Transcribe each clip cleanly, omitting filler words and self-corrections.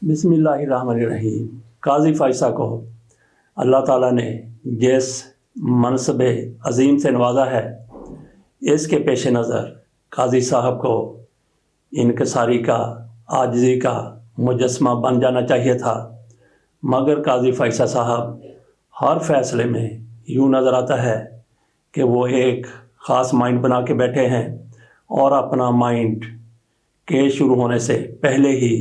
बिस्मिल्लाहिर्रहमानिर्रहीम। काजी फ़ाइसा को अल्लाह ताला ने जिस मनसब अज़ीम से नवाजा है, इसके पेश नज़र काजी साहब को इनकसारी का, आजिज़ी का मुजस्मा बन जाना चाहिए था। मगर काजी फ़ाइसा साहब हर फैसले में यूँ नज़र आता है कि वो एक ख़ास माइंड बना के बैठे हैं और अपना माइंड केस शुरू होने से पहले ही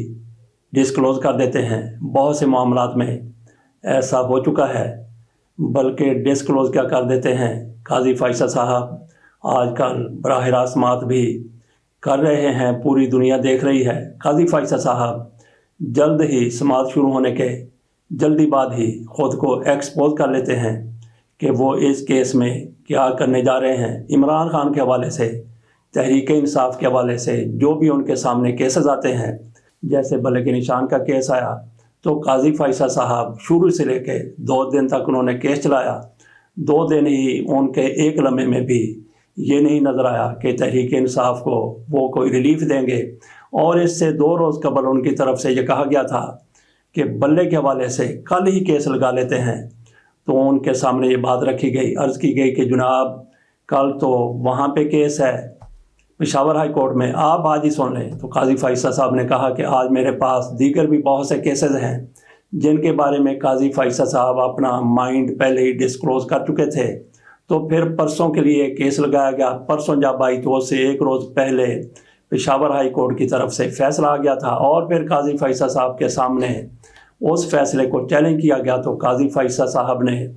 डिस्क्लोज़ कर देते हैं। बहुत से मामलात में ऐसा हो चुका है, बल्कि डिस्क्लोज़ क्या कर देते हैं, काजी फ़ाइसा साहब आजकल बराह रास्त मात भी कर रहे हैं, पूरी दुनिया देख रही है। काजी फ़ाइसा साहब जल्द ही समाअत शुरू होने के जल्दी बाद ही ख़ुद को एक्सपोज कर लेते हैं कि वो इस केस में क्या करने जा रहे हैं। इमरान खान के हवाले से, तहरीक इंसाफ के हवाले से जो भी उनके सामने केसेस आते हैं, जैसे भले के निशान का केस आया तो काजी फ़ाइसा साहब शुरू से लेके 2 दिन तक उन्होंने केस चलाया। 2 दिन ही उनके एक लम्हे में भी ये नहीं नज़र आया कि तहरीक इंसाफ को वो कोई रिलीफ देंगे। और इससे 2 रोज़ कबल उनकी तरफ से ये कहा गया था कि बल्ले के हवाले से कल ही केस लगा लेते हैं। तो उनके सामने ये बात रखी गई, अर्ज़ की गई कि जनाब कल तो वहाँ पे केस है पेशावर हाई कोर्ट में, आप आज ही सुन लें। तो काजी फ़ाइसा साहब ने कहा कि आज मेरे पास दीगर भी बहुत से केसेस हैं जिनके बारे में काजी फ़ाइसा साहब अपना माइंड पहले ही डिस्क्लोज़ कर चुके थे। तो फिर परसों के लिए केस लगाया गया। परसों जब आई तो उससे 1 रोज़ पहले पेशावर हाई कोर्ट की तरफ से फ़ैसला आ गया था और फिर काजी फ़ाइसा साहब के सामने उस फैसले को चैलेंज किया गया। तो काजी फ़ाइसा साहब ने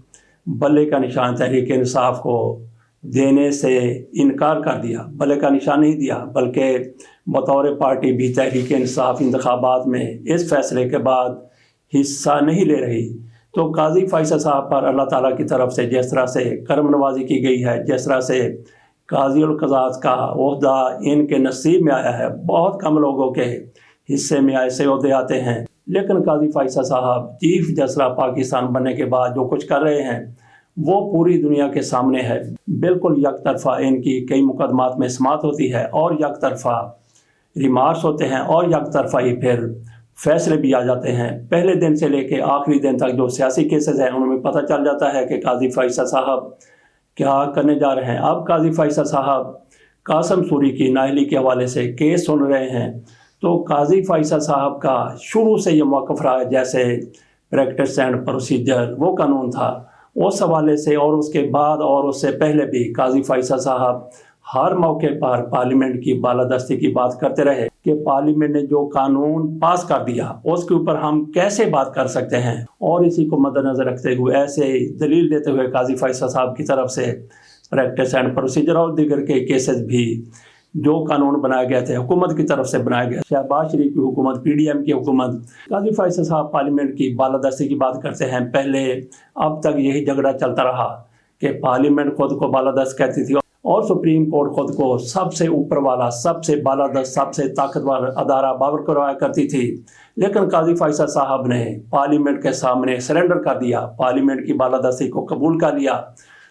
बल्ले का निशान तहरीक इंसाफ को देने से इनकार कर दिया। बल्ले का निशान नहीं दिया, बल्कि बतौर पार्टी भी तहरीक इंसाफ इंतखाबात में इस फैसले के बाद हिस्सा नहीं ले रही। तो काजी फ़ाइसा साहब पर अल्लाह ताला की तरफ से जिस तरह से करम नवाजी की गई है, जिस तरह से काज़ी उल क़ज़ात का ओहदा इनके नसीब में आया है, बहुत कम लोगों के हिस्से में ऐसे ओहदे आते हैं। लेकिन काजी फ़ाइसा साहब चीफ जस्टिस पाकिस्तान बनने के बाद जो कुछ कर रहे हैं वो पूरी दुनिया के सामने है। बिल्कुल यकतरफ़ा इनकी कई मुकदमात में समाअत होती है और यकतरफ़ा रिमार्क्स होते हैं और यकतरफ़ा ही फिर फैसले भी आ जाते हैं। पहले दिन से लेके आखिरी दिन तक जो सियासी केसेस हैं उनमें पता चल जाता है कि काजी फ़ाइसा साहब क्या करने जा रहे हैं। अब काजी फ़ाइसा साहब कासम सूरी की नाअहली के हवाले से केस सुन रहे हैं। तो काजी फ़ाइसा साहब का शुरू से ये मौक़िफ़ रहा है, जैसे प्रैक्टिस एंड प्रोसीजर वो कानून था, उस हवाले से और उसके बाद और उससे पहले भी काजी फ़ाइसा साहब हर मौके पर पार्लियामेंट की बालादस्ती की बात करते रहे कि पार्लियामेंट ने जो कानून पास कर दिया उसके ऊपर हम कैसे बात कर सकते हैं। और इसी को मद्देनज़र रखते हुए ऐसे दलील देते हुए काजी फ़ाइसा साहब की तरफ से प्रैक्टिस एंड प्रोसीजर और दीगर के केसेस भी जो कानून बनाए गए थे हुकूमत की तरफ से बनाया गया, शहबाज शरीफ की हुकूमत, PDM की हुकूमत, काजी फ़ाइसा साहब पार्लियामेंट की बालादस्ती की बात करते हैं। पहले अब तक यही झगड़ा चलता रहा कि पार्लियामेंट खुद को बालादस्त कहती थी और सुप्रीम कोर्ट खुद को सबसे ऊपर वाला, सबसे बालादस्त, सबसे ताकतवर अदारा बावर करवाया करती थी। लेकिन काजी फ़ाइसा साहब ने पार्लियामेंट के सामने सरेंडर कर दिया, पार्लियामेंट की बालादस्ती को कबूल कर लिया।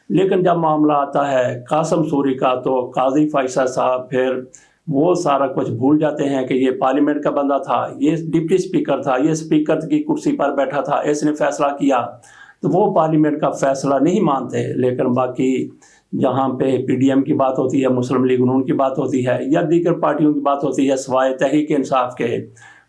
लेकिन जब मामला आता है कासम सूरी का तो काजी फ़ाइसा साहब फिर वो सारा कुछ भूल जाते हैं कि ये पार्लियामेंट का बंदा था, ये डिप्टी स्पीकर था, ये स्पीकर की कुर्सी पर बैठा था, इसने फ़ैसला किया। तो वो पार्लियामेंट का फ़ैसला नहीं मानते। लेकिन बाकी जहाँ पे PDM की बात होती है, मुस्लिम लीग नून की बात होती है या दीगर पार्टियों की बात होती है सवाए तहरीक इंसाफ के,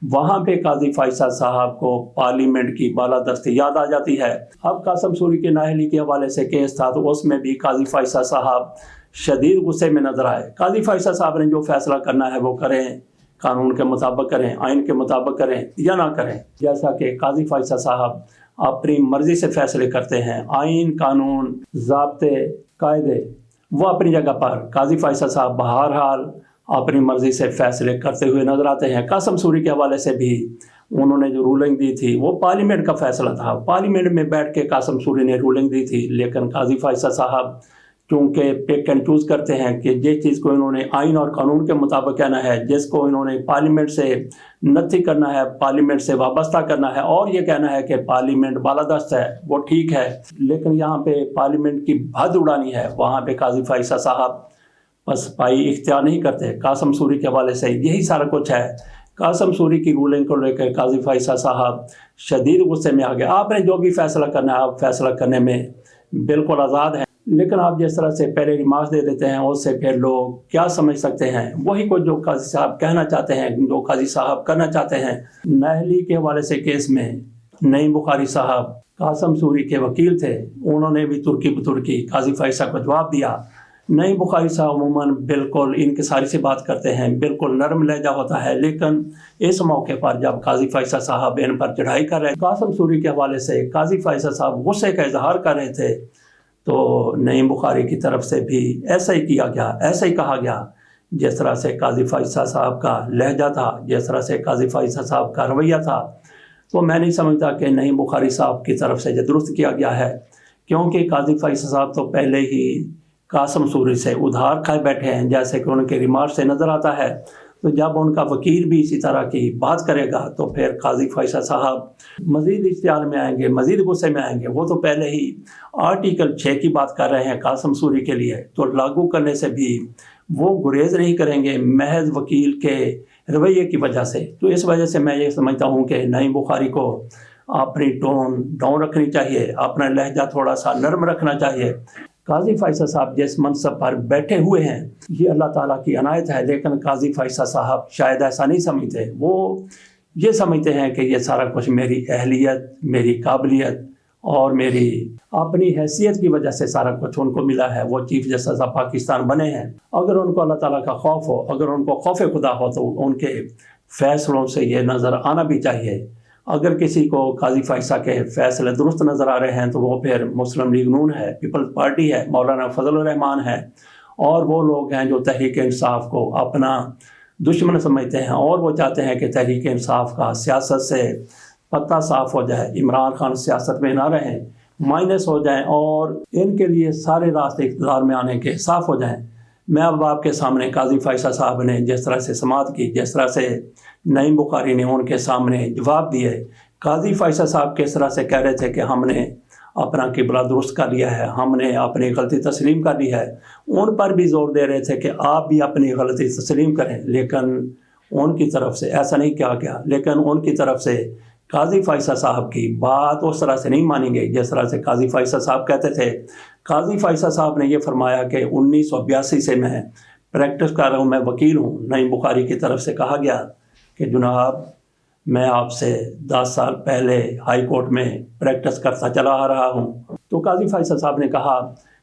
वहाँ पे काजी फ़ाइसा साहब को पार्लियामेंट की बालादस्ती याद आ जाती है। अब कासम सूरी के नाअहली के हवाले से केस था तो उसमें भी काजी फ़ाइसा साहब शदीद गुस्से में नज़र आए। काजी फ़ाइसा साहब ने जो फ़ैसला करना है वो करें, कानून के मुताबिक करें, आइन के मुताबिक करें या ना करें। जैसा कि काजी फ़ाइसा साहब अपनी मर्ज़ी से फ़ैसले करते हैं, आइन, कानून, ज़ाब्ते, कायदे वो अपनी जगह पर, काजी फ़ाइसा साहब बहरहाल अपनी मर्ज़ी से फ़ैसले करते हुए नज़र आते हैं। कासम सूरी के हवाले से भी उन्होंने जो रूलिंग दी थी वो पार्लियामेंट का फ़ैसला था, पार्लियामेंट में बैठ के कासम सूरी ने रूलिंग दी थी। लेकिन काजी फ़ाइसा साहब चूँकि पिक एंड चूज़ करते हैं कि जिस चीज़ को इन्होंने आइन और कानून के मुताबिक कहना है, जिसको इन्होंने पार्लियामेंट से नथी करना है, पार्लियामेंट से वाबस्ता करना है और ये कहना है कि पार्लियामेंट बालादस्त है, वो ठीक है। लेकिन यहाँ पे पार्लियामेंट की भद उड़ानी है, वहाँ पे काजी फ़ाइसा साहब बस पाई इख्तियार नहीं करते। कासम सूरी के हवाले से यही सारा कुछ है कासम सूरी की रूलिंग को लेकर काजी फैसल साहब शदीद गुस्से में आ गए। आपने जो भी फैसला करना है आप फैसला करने में बिल्कुल आज़ाद हैं, लेकिन आप जिस तरह से पहले रिमार्क्स दे देते हैं उससे फिर लोग क्या समझ सकते हैं। वही को जो काजी साहब कहना चाहते हैं, जो काजी साहब करना चाहते हैं। नाअहली के हवाले से केस में नईम बुखारी साहब कासम सूरी के वकील थे, उन्होंने भी तुर्की बतुर्की काजी फैसल को जवाब दिया। नईम बुखारी साहब अमूमन बिल्कुल इनकिसारी से बात करते हैं, बिल्कुल नरम लहजा होता है, लेकिन इस मौके पर जब काजी फैसल साहब इन पर चढ़ाई कर रहे, कासम सूरी के हवाले से काजी फैसल साहब गुस्से का इजहार कर रहे थे, तो नईम बुखारी की तरफ से भी ऐसा ही किया गया, ऐसा ही कहा गया। जिस तरह से काजी फैसल साहब का लहजा था, जिस तरह से काजी फैसल साहब का रवैया था, तो मैं नहीं समझता कि नईम बुखारी साहब की तरफ से ये दुरुस्त किया गया है, क्योंकि काजी फैसल साहब तो पहले ही कासम सूरी से उधार खाए बैठे हैं, जैसे कि उनके रिमार्क से नज़र आता है। तो जब उनका वकील भी इसी तरह की बात करेगा तो फिर काजी फैसल साहब मज़ीद इश्तियाल में आएंगे, मज़ीद गुस्से में आएंगे। वो तो पहले ही आर्टिकल 6 की बात कर रहे हैं कासम सूरी के लिए, तो लागू करने से भी वो गुरेज नहीं करेंगे महज वकील के रवैये की वजह से। तो इस वजह से मैं ये समझता हूँ कि नईम बुखारी को अपनी टोन डाउन रखनी चाहिए, अपना लहजा थोड़ा सा नरम रखना चाहिए। काजी फैसल साहब जिस मनसब पर बैठे हुए हैं ये अल्लाह ताला की अनायत है, लेकिन काजी फैसल साहब शायद ऐसा नहीं समझते। वो ये समझते हैं कि ये सारा कुछ मेरी अहलियत, मेरी काबिलियत और मेरी अपनी हैसियत की वजह से सारा कुछ उनको मिला है। वो चीफ जस्टिस ऑफ पाकिस्तान बने हैं। अगर उनको अल्लाह ताला का खौफ हो, अगर उनको खौफ खुदा हो, तो उनके फैसलों से ये नज़र आना भी चाहिए। अगर किसी को काजी फैसल के फैसले दुरुस्त नज़र आ रहे हैं तो वो फिर मुस्लिम लीग नून है, पीपल्स पार्टी है, मौलाना फजल रहमान है, और वो लोग हैं जो तहरीक इंसाफ को अपना दुश्मन समझते हैं और वो चाहते हैं कि तहरीक इंसाफ का सियासत से पत्ता साफ हो जाए, इमरान खान सियासत में ना रहें, माइनस हो जाएं और इनके लिए सारे रास्ते इक़्तिदार में आने के साफ हो जाएं। मैं अब आपके सामने काजी फैसल साहब ने जिस तरह से समाअत की, जिस तरह से नईम बुखारी ने उनके सामने जवाब दिए, काजी फैसल साहब किस तरह से कह रहे थे कि हमने अपना किबला दुरुस्त कर लिया है, हमने अपनी गलती तस्लीम कर ली है, उन पर भी जोर दे रहे थे कि आप भी अपनी गलती तस्लीम करें, लेकिन उनकी तरफ से ऐसा नहीं किया गया। लेकिन उनकी तरफ से काजी फैसल साहब की बात उस तरह से नहीं मानी गई जिस तरह से काजी फैसल साहब कहते थे। काजी फैसल साहब ने यह फरमाया कि 1982 से मैं प्रैक्टिस कर रहा हूँ, मैं वकील हूँ। नईम बुखारी की तरफ से कहा गया कि जनाब मैं आपसे 10 साल पहले हाई कोर्ट में प्रैक्टिस करता चला आ रहा हूँ। तो काजी फैसल साहब ने कहा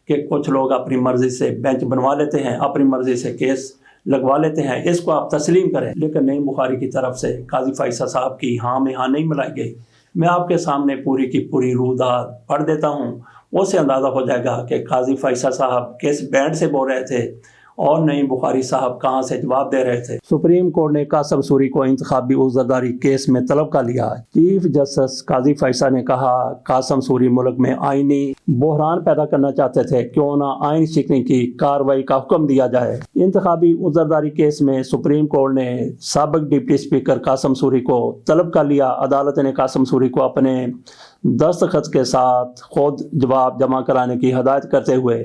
कि कुछ लोग अपनी मर्ज़ी से बेंच बनवा लेते हैं, अपनी मर्ज़ी से केस लगवा लेते हैं, इसको आप तस्लीम करें। लेकिन नईम बुखारी की तरफ से काजी फैसल साहब की हाँ में हाँ नहीं मिलाई गई। मैं आपके सामने पूरी की पूरी रूदात पढ़ देता हूँ, उससे अंदाज़ा हो जाएगा कि काजी फैसल साहब किस बैंड से बोल रहे थे और नईम बुखारी साहब कहाँ से जवाब दे रहे थे। सुप्रीम कोर्ट ने कासम सूरी को इंतखाबी उज़्रदारी केस में तलब कर लिया। चीफ जस्टिस काजी फैसल ने कहा कासम सूरी मुल्क में आईनी बहरान पैदा करना चाहते थे, क्यों ना आइन शिकनी की कार्रवाई का हुक्म दिया जाए। इंतखाबी उज़्रदारी केस में सुप्रीम कोर्ट ने साबिक डिप्टी स्पीकर कासम सूरी को तलब कर लिया। अदालत ने कासम सूरी को अपने दस्तखत के साथ खुद जवाब जमा कराने की हदायत करते हुए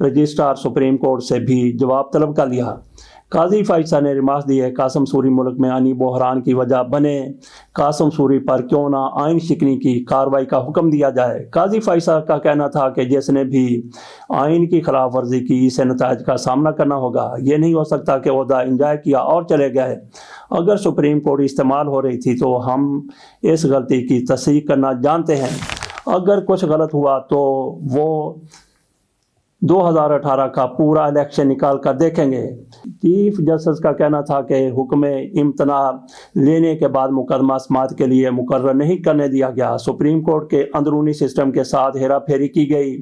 रजिस्ट्रार सुप्रीम कोर्ट से भी जवाब तलब कर लिया। काजी फैसल ने रिमार्क दिए कासम सूरी मुल्क में आनी बहरान की वजह बने, कासम सूरी पर क्यों ना आइन शिकनी की कार्रवाई का हुक्म दिया जाए। काजी फैसल का कहना था कि जिसने भी आइन की खिलाफ वर्जी की इसे नतायज का सामना करना होगा। ये नहीं हो सकता कि ओहदा इंजॉय किया और चले गए। अगर सुप्रीम कोर्ट इस्तेमाल हो रही थी तो हम इस गलती की तस्दीक करना जानते हैं। अगर कुछ गलत हुआ तो वो 2018 का पूरा इलेक्शन निकाल कर देखेंगे। चीफ जस्टिस का कहना था कि हुक्म इम्तना लेने के बाद मुकदमा समाअत के लिए मुकर्रर नहीं करने दिया गया। सुप्रीम कोर्ट के अंदरूनी सिस्टम के साथ हेरा फेरी की गई,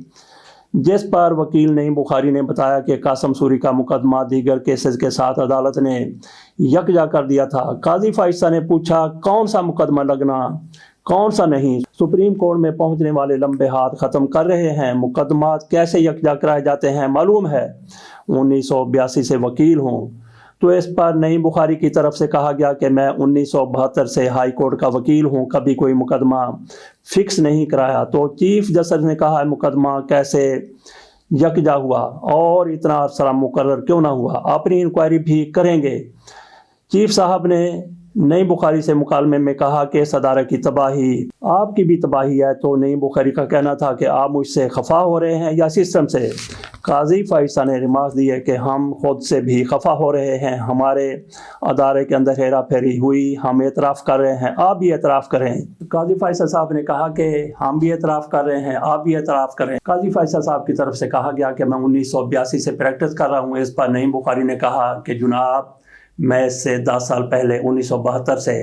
जिस पर वकील नईम बुखारी ने बताया कि कासम सूरी का मुकदमा दीगर केसेस के साथ अदालत ने यकजा कर दिया था। काजी फैसल ने पूछा कौन सा मुकदमा लगना कौन सा नहीं। सुप्रीम कोर्ट में पहुंचने वाले लंबे हाथ खत्म कर रहे हैं। मुकदमा कैसे यकजा कराए जाते हैं मालूम है, 1982 से वकील हूँ। तो इस पर नईम बुखारी की तरफ से कहा गया कि मैं 1972 से हाई कोर्ट का वकील हूँ, कभी कोई मुकदमा फिक्स नहीं कराया। तो चीफ जस्टिस ने कहा मुकदमा कैसे यकजा हुआ और इतना अरसा मुकर्रर क्यों ना हुआ, अपनी इंक्वायरी भी करेंगे। चीफ साहब ने نئی بخاری سے مکالمے میں کہا کہ اس ادارے کی تباہی آپ کی بھی تباہی ہے، تو نئی بخاری کا کہنا تھا کہ آپ مجھ سے خفا ہو رہے ہیں یا سسٹم سے؟ قاضی فائسہ نے ریمارک دی ہے کہ ہم خود سے بھی خفا ہو رہے ہیں، ہمارے ادارے کے اندر ہیرا پھیری ہوئی، ہم اعتراف کر رہے ہیں، آپ بھی اعتراف کریں۔ قاضی فائسہ صاحب نے کہا کہ ہم بھی اعتراف کر رہے ہیں، آپ بھی اعتراف کریں۔ قاضی فائسہ صاحب کی طرف سے کہا گیا کہ میں 1982 سے پریکٹس کر رہا ہوں۔ اس پر نئی بخاری نے کہا کہ جناب میں اس سے 10 سال پہلے 1972 سے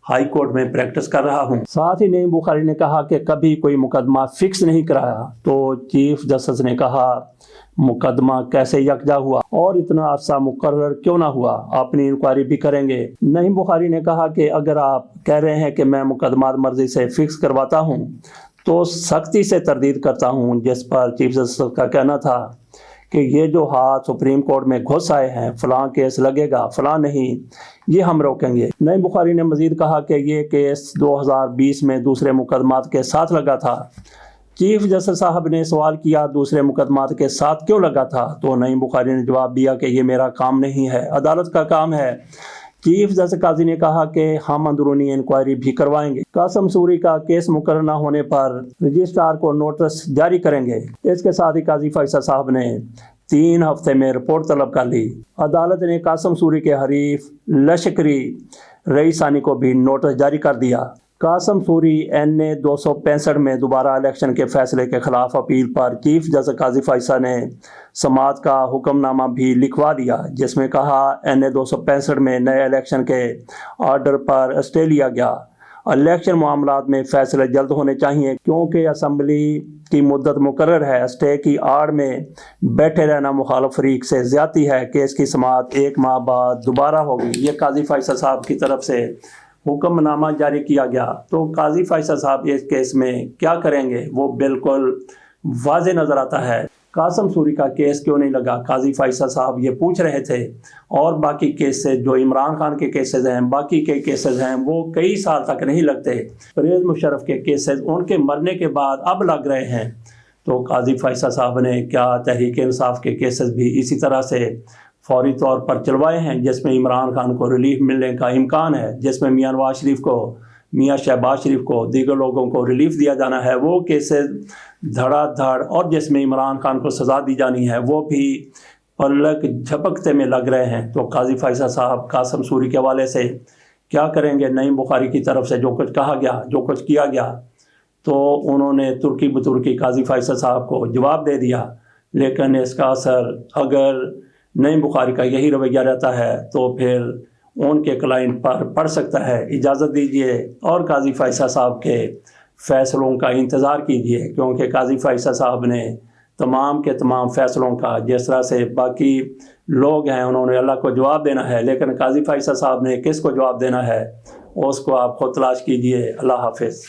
ہائی کورٹ میں پریکٹس کر رہا ہوں۔ ساتھ ہی نئی بخاری نے کہا کہ کبھی کوئی مقدمہ فکس نہیں کرایا، تو چیف جسٹس نے کہا مقدمہ کیسے یکجا ہوا اور اتنا عرصہ مقرر کیوں نہ ہوا، اپنی انکوائری بھی کریں گے۔ نئی بخاری نے کہا کہ اگر آپ کہہ رہے ہیں کہ میں مقدمات مرضی سے فکس کرواتا ہوں تو سختی سے تردید کرتا ہوں، جس پر چیف جسٹس کا کہنا تھا کہ یہ جو ہاتھ سپریم کورٹ میں گھس آئے ہیں، فلاں کیس لگے گا، فلاں نہیں، یہ ہم روکیں گے۔ نئی بخاری نے مزید کہا کہ یہ کیس 2020 میں دوسرے مقدمات کے ساتھ لگا تھا۔ چیف جسٹس صاحب نے سوال کیا دوسرے مقدمات کے ساتھ کیوں لگا تھا، تو نئی بخاری نے جواب دیا کہ یہ میرا کام نہیں ہے، عدالت کا کام ہے۔ چیف جسٹس قاضی نے کہا کہ ہم اندرونی انکوائری بھی کروائیں گے، قاسم سوری کا کیس مقرر نہ ہونے پر رجسٹرار کو نوٹس جاری کریں گے۔ اس کے ساتھ ہی قاضی فائسہ صاحب نے 3 ہفتے میں رپورٹ طلب کر لی۔ عدالت نے قاسم سوری کے حریف لشکری رئیسانی کو بھی نوٹس جاری کر دیا۔ قاسم سوری NA 265 میں دوبارہ الیکشن کے فیصلے کے خلاف اپیل پر چیف جسٹس قاضی فائسہ نے سماعت کا حکم نامہ بھی لکھوا دیا، جس میں کہا NA 265 میں نئے الیکشن کے آرڈر پر اسٹے لیا گیا۔ الیکشن معاملات میں فیصلے جلد ہونے چاہیے کیونکہ اسمبلی کی مدت مقرر ہے۔ اسٹے کی آڑ میں بیٹھے رہنا مخالف فریق سے زیادتی ہے۔ کیس کی سماعت 1 ماہ بعد دوبارہ ہوگی۔ یہ قاضی فائسہ صاحب کی طرف سے حکم نامہ جاری کیا گیا۔ تو قاضی فائسہ صاحب اس کیس میں کیا کریں گے وہ بالکل واضح نظر آتا ہے۔ قاسم سوری کا کیس کیوں نہیں لگا، قاضی فائسہ صاحب یہ پوچھ رہے تھے، اور باقی کیسز جو عمران خان کے کیسز ہیں، باقی کے کیسز ہیں، وہ کئی سال تک نہیں لگتے۔ پرویز مشرف کے کیسز ان کے مرنے کے بعد اب لگ رہے ہیں۔ تو قاضی فائسہ صاحب نے کیا تحریک انصاف کے کیسز بھی اسی طرح سے فوری طور پر چلوائے ہیں، جس میں عمران خان کو ریلیف ملنے کا امکان ہے، جس میں میاں نواز شریف کو، میاں شہباز شریف کو، دیگر لوگوں کو ریلیف دیا جانا ہے، وہ کیسز دھڑا دھڑ، اور جس میں عمران خان کو سزا دی جانی ہے وہ بھی پلک جھپکتے میں لگ رہے ہیں۔ تو قاضی فائسہ صاحب قاسم سوری کے حوالے سے کیا کریں گے؟ نئی بخاری کی طرف سے جو کچھ کہا گیا، جو کچھ کیا گیا، تو انہوں نے ترکی بترکی قاضی فائسہ صاحب کو جواب دے دیا، لیکن اس کا اثر اگر نئی بخاری کا یہی رویہ رہتا ہے تو پھر ان کے کلائنٹ پر پڑ سکتا ہے۔ اجازت دیجیے اور قاضی فائسہ صاحب کے فیصلوں کا انتظار کیجیے، کیونکہ قاضی فائسہ صاحب نے تمام کے تمام فیصلوں کا، جس طرح سے باقی لوگ ہیں انہوں نے اللہ کو جواب دینا ہے، لیکن قاضی فائسہ صاحب نے کس کو جواب دینا ہے اس کو آپ خود تلاش کیجیے۔ اللہ حافظ۔